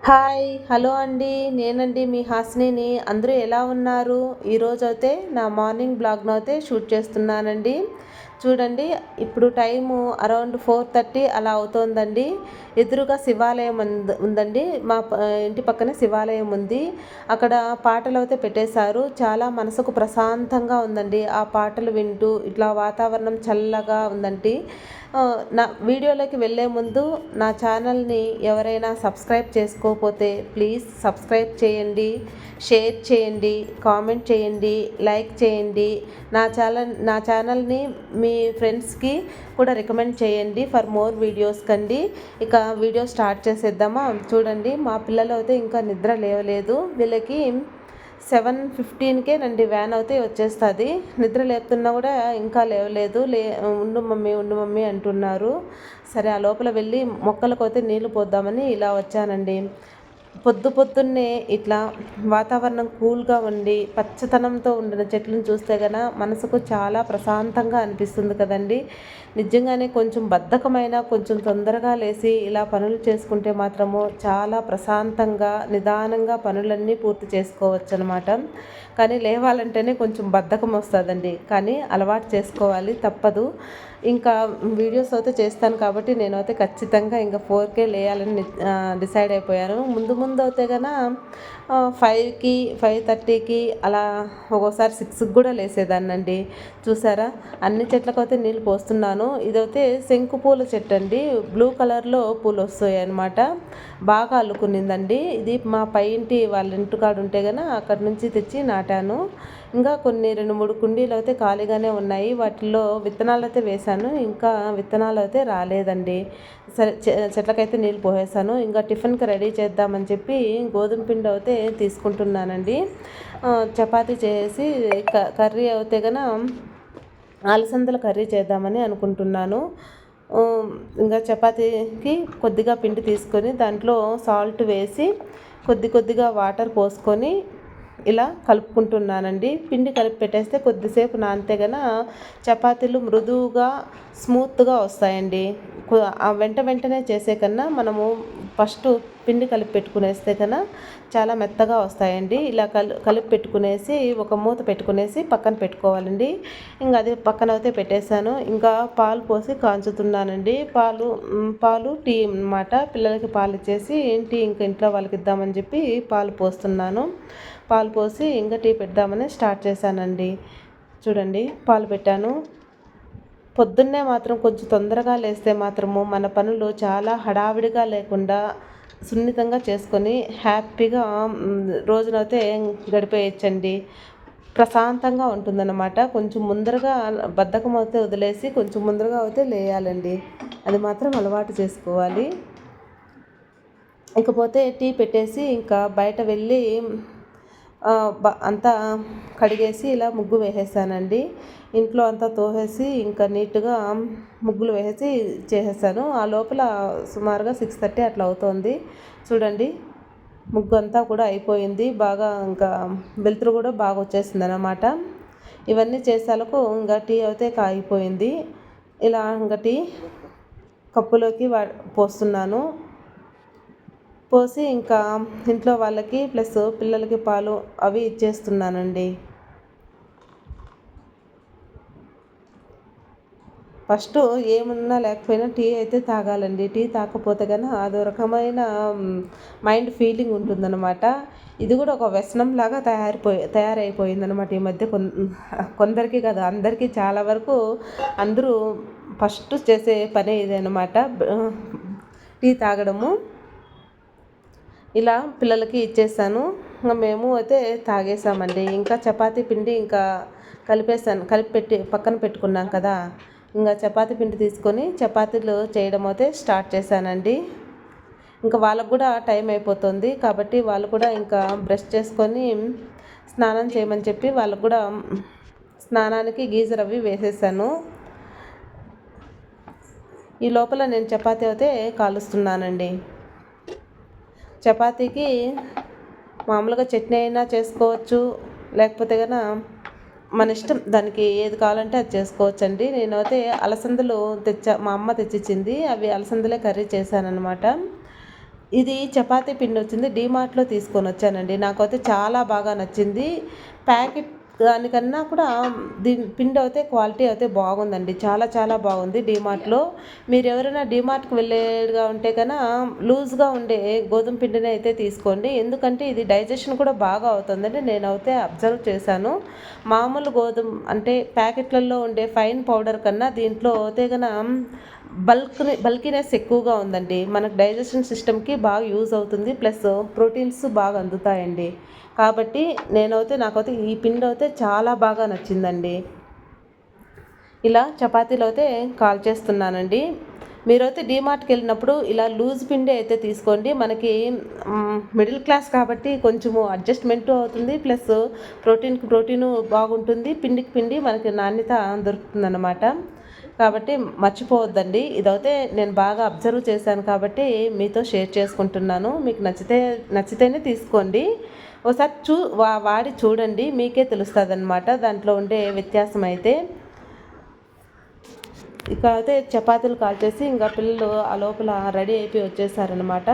Hi hello అండి. నేనండి మీ హాసినిని. అందరూ ఎలా ఉన్నారు? ఈరోజైతే నా మార్నింగ్ బ్లాగ్‌నైతే షూట్ చేస్తున్నానండి. చూడండి, ఇప్పుడు టైము అరౌండ్ 4:30 అలా అవుతోందండి. ఎదురుగా శివాలయం ఉందండి. ఇంటి పక్కనే శివాలయం ఉంది. అక్కడ పాటలైతే పెట్టేశారు. చాలా మనసుకు ప్రశాంతంగా ఉందండి. ఆ పాటలు వింటూ ఇట్లా వాతావరణం చల్లగా ఉందండి. నా వీడియోలోకి వెళ్ళే ముందు నా ఛానల్ని ఎవరైనా సబ్స్క్రైబ్ చేసుకోకపోతే ప్లీజ్ సబ్స్క్రైబ్ చేయండి, షేర్ చేయండి, కామెంట్ చేయండి, లైక్ చేయండి. నా ఛానల్ని మీ ఫ్రెండ్స్కి కూడా రికమెండ్ చేయండి ఫర్ మోర్ వీడియోస్ కండి. ఇక వీడియో స్టార్ట్ చేసేద్దామా? చూడండి, మా పిల్లలు అయితే ఇంకా నిద్ర లేవలేదు. వీళ్ళకి 7:15కే నండి వ్యాన్ అయితే వచ్చేస్తుంది. నిద్ర లేపుతున్నా కూడా ఇంకా లేవలేదు. ఉండు మమ్మీ ఉండు మమ్మీ అంటున్నారు. సరే, ఆ లోపల వెళ్ళి మొక్కలకైతే నీళ్లు పోద్దామని ఇలా వచ్చానండి. పొద్దున్నే ఇట్లా వాతావరణం కూల్గా ఉండి పచ్చతనంతో ఉండిన చెట్లను చూస్తే మనసుకు చాలా ప్రశాంతంగా అనిపిస్తుంది కదండి. నిజంగానే కొంచెం బద్ధకమైన కొంచెం తొందరగా లేచి ఇలా పనులు చేసుకుంటే మాత్రము చాలా ప్రశాంతంగా నిదానంగా పనులన్నీ పూర్తి చేసుకోవచ్చు అనమాట. కానీ లేవాలంటేనే కొంచెం బద్ధకం వస్తుందండి. కానీ అలవాటు చేసుకోవాలి, తప్పదు. ఇంకా వీడియోస్ అయితే చేస్తాను కాబట్టి నేనైతే ఖచ్చితంగా ఇంకా 4కే లేయాలని డిసైడ్ అయిపోయాను. ముందు ముందు అయితే 5కి 5:30కి అలా ఒక్కోసారి 6కి కూడా లేసేదాన్నండి. చూసారా, అన్ని చెట్లకైతే నీళ్ళు పోస్తున్నాను. ఇదైతే శంకు పూల చెట్టు అండి. బ్లూ కలర్లో పూలు వస్తాయి అన్నమాట. బాగా అల్లుకునిందండి. ఇది మా పై ఇంటి వాళ్ళ ఇంటికాడ ఉంటే అక్కడి నుంచి తెచ్చి నాటాను. ఇంకా కొన్ని 2-3 కుండీలు అయితే ఖాళీగానే ఉన్నాయి. వాటిల్లో విత్తనాలు అయితే వేశాను. ఇంకా విత్తనాలు అయితే రాలేదండి. సరే, చెట్లకైతే నీళ్ళు పోసేసాను. ఇంకా టిఫిన్కి రెడీ చేద్దామని చెప్పి గోధుమ పిండి అయితే తీసుకుంటున్నానండి. చపాతీ చేసి కర్రీ అయితే అలసందల కర్రీ చేద్దామని అనుకుంటున్నాను. ఇంకా చపాతీకి కొద్దిగా పిండి తీసుకొని దాంట్లో సాల్ట్ వేసి కొద్దిగా వాటర్ పోసుకొని ఇలా కలుపుకుంటున్నానండి. పిండి కలిపి పెట్టేస్తే కొద్దిసేపు నానితే చపాతీలు మృదువుగా స్మూత్గా వస్తాయండి. వెంటనే చేసే కన్నా మనము ఫస్ట్ పిండి కలిపి పెట్టుకునేస్తే చాలా మెత్తగా వస్తాయండి. ఇలా కలిపి పెట్టుకునేసి ఒక మూత పెట్టుకునేసి పక్కన పెట్టుకోవాలండి. ఇంకా అది పక్కన అయితే పెట్టేశాను. ఇంకా పాలు పోసి కాంచుతున్నానండి. పాలు టీ అన్నమాట. పిల్లలకి పాలు ఇచ్చేసి టీ ఇంకా ఇంట్లో వాళ్ళకి ఇద్దామని చెప్పి పాలు పోస్తున్నాను. పాలు పోసి ఇంకా టీ పెడదామని స్టార్ట్ చేశానండి. చూడండి, పాలు పెట్టాను. పొద్దున్నే మాత్రం కొంచెం తొందరగా లేస్తే మాత్రము మన పనులు చాలా హడావిడిగా లేకుండా సున్నితంగా చేసుకొని హ్యాపీగా రోజునైతే గడిపేయచ్చండి. ప్రశాంతంగా ఉంటుందన్నమాట. కొంచెం ముందరగా బద్ధకం అయితే వదిలేసి కొంచెం ముందరగా అయితే లేయాలండి. అది మాత్రం అలవాటు చేసుకోవాలి. ఇకపోతే టీ పెట్టేసి ఇంకా బయట వెళ్ళి అంతా కడిగేసి ఇలా ముగ్గు వేసేసానండి. ఇంట్లో అంతా తోసేసి ఇంకా నీట్గా ముగ్గులు వేసేసి చేసేసాను. ఆ లోపల సుమారుగా 6:30 అట్లా అవుతోంది. చూడండి, ముగ్గు అంతా కూడా అయిపోయింది. బాగా ఇంకా వెలుతురు కూడా బాగా వచ్చేసింది అన్నమాట. ఇవన్నీ చేసేలకు ఇంకా టీ అయితే కాగిపోయింది. ఇలా ఇంకా టీ కప్పులోకి పోస్తున్నాను. పోసి ఇంకా ఇంట్లో వాళ్ళకి ప్లస్ పిల్లలకి పాలు అవి ఇచ్చేస్తున్నానండి. ఫస్ట్ ఏమున్నా లేకపోయినా టీ అయితే తాగాలండి. టీ తాగకపోతే అదో రకమైన మైండ్ ఫీలింగ్ ఉంటుందన్నమాట. ఇది కూడా ఒక వ్యసనం లాగా తయారైపోయిందనమాట ఈ మధ్య. కొందరికి కదా, అందరికీ చాలా వరకు అందరూ ఫస్ట్ చేసే పనే ఇదన్నమాట, టీ తాగడము. ఇలా పిల్లలకి ఇచ్చేసాను. ఇంకా మేము అయితే తాగేసామండి. ఇంకా చపాతీ పిండి ఇంకా కలిపి పక్కన పెట్టుకున్నాం కదా. ఇంకా చపాతీ పిండి తీసుకొని చపాతీలు చేయడం అయితే స్టార్ట్ చేశానండి. ఇంకా వాళ్ళకు కూడా టైం అయిపోతుంది కాబట్టి వాళ్ళు కూడా ఇంకా బ్రష్ చేసుకొని స్నానం చేయమని చెప్పి వాళ్ళకు కూడా స్నానానికి గీజర్ అవి వేసేసాను. ఈ లోపల నేను చపాతీ అయితే కాలుస్తున్నానండి. చపాతీకి మామూలుగా చట్నీ అయినా చేసుకోవచ్చు, లేకపోతే మన ఇష్టం, దానికి ఏది కావాలంటే అది చేసుకోవచ్చండి. నేనైతే అలసందలు మా అమ్మ తెచ్చిచ్చింది. అవి అలసందలే కర్రీ చేశానన్నమాట. ఇది చపాతీ పిండి వచ్చింది డీమార్ట్‌లో తీసుకొని వచ్చానండి. నాకైతే చాలా బాగా నచ్చింది. ప్యాకెట్ దానికన్నా కూడా దీని పిండి అయితే క్వాలిటీ అయితే బాగుందండి. చాలా చాలా బాగుంది డీమార్ట్‌లో. మీరు ఎవరైనా డీమార్ట్‌కి వెళ్ళేగా ఉంటే లూజ్‌గా ఉండే గోధుమ పిండిని అయితే తీసుకోండి. ఎందుకంటే ఇది డైజెషన్ కూడా బాగా అవుతుందని నేనైతే అబ్జర్వ్ చేశాను. మామూలు గోధుమ అంటే ప్యాకెట్లలో ఉండే ఫైన్ పౌడర్ కన్నా దీంట్లో అయితే బల్కీనెస్ ఎక్కువగా ఉందండి. మనకు డైజెషన్ సిస్టమ్‌కి బాగా యూజ్ అవుతుంది. ప్లస్ ప్రోటీన్స్ బాగా అందుతాయండి. కాబట్టి నాకైతే ఈ పిండి అయితే చాలా బాగా నచ్చిందండి. ఇలా చపాతీలు అయితే కాల్చేస్తున్నానండి. మీరైతే డీమార్ట్‌కి వెళ్ళినప్పుడు ఇలా లూజ్ పిండి అయితే తీసుకోండి. మనకి మిడిల్ క్లాస్ కాబట్టి కొంచెము అడ్జస్ట్‌మెంటు అవుతుంది. ప్లస్ ప్రోటీన్‌కి ప్రోటీను బాగుంటుంది. పిండికి పిండి మనకి నాణ్యత దొరుకుతుందన్నమాట. కాబట్టి మర్చిపోవద్దండి. ఇదైతే నేను బాగా అబ్జర్వ్ చేశాను కాబట్టి మీతో షేర్ చేసుకుంటున్నాను. మీకు నచ్చితేనే తీసుకోండి. ఒకసారి వాడి చూడండి, మీకే తెలుస్తుందన్నమాట దాంట్లో ఉండే వ్యత్యాసం అయితే. ఇక అయితే చపాతీలు కాల్చేసి ఇంకా పిల్లలు ఆ లోపల రెడీ అయిపోయి వచ్చేసారనమాట.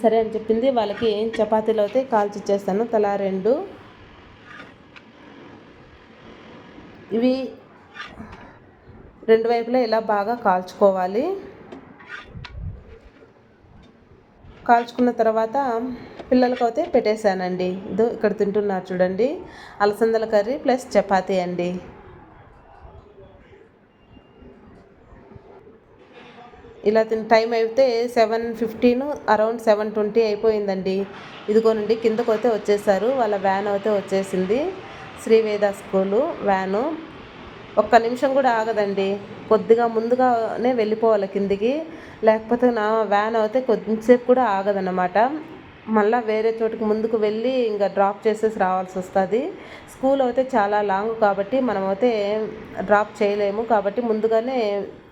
సరే అని చెప్పింది వాళ్ళకి చపాతీలు అయితే కాల్చిచ్చేస్తాను తలా 2. ఇవి 2 వైపులా ఇలా బాగా కాల్చుకోవాలి. కాల్చుకున్న తర్వాత పిల్లలకైతే పెట్టేశానండి. ఇదో ఇక్కడ తింటున్నారు చూడండి. అలసందల కర్రీ ప్లస్ చపాతీ అండి. ఇలా టైం అయితే 7:15 అరౌండ్ 7:20 అయిపోయిందండి. ఇదిగోనండి కిందకైతే వచ్చేసారు. వాళ్ళ వ్యాన్ అయితే వచ్చేసింది. Sri Veda school van. ఒక్క నిమిషం కూడా ఆగదండి. కొద్దిగా ముందుగానే వెళ్ళిపోవాలి కిందికి. లేకపోతే నా వ్యాన్ అయితే కొద్దిసేపు కూడా ఆగదన్నమాట. మళ్ళీ వేరే చోటుకి ముందుకు వెళ్ళి ఇంకా డ్రాప్ చేసేసి రావాల్సి వస్తుంది. స్కూల్ అయితే చాలా లాంగ్ కాబట్టి మనమైతే డ్రాప్ చేయలేము. కాబట్టి ముందుగానే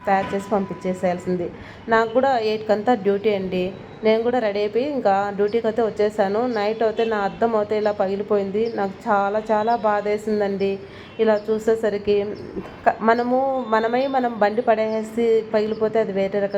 తయారు చేసి పంపించేసేయాల్సింది. నాకు కూడా 8 డ్యూటీ అండి. నేను కూడా రెడీ అయిపోయి ఇంకా డ్యూటీకి అయితే వచ్చేసాను. నైట్ అయితే నా అద్దం అయితే ఇలా పగిలిపోయింది. నాకు చాలా చాలా బాధేసిందండి. ఇలా చూసేసరికి మనం బండి పడేసి పగిలిపోతే అది వేరే రకంగా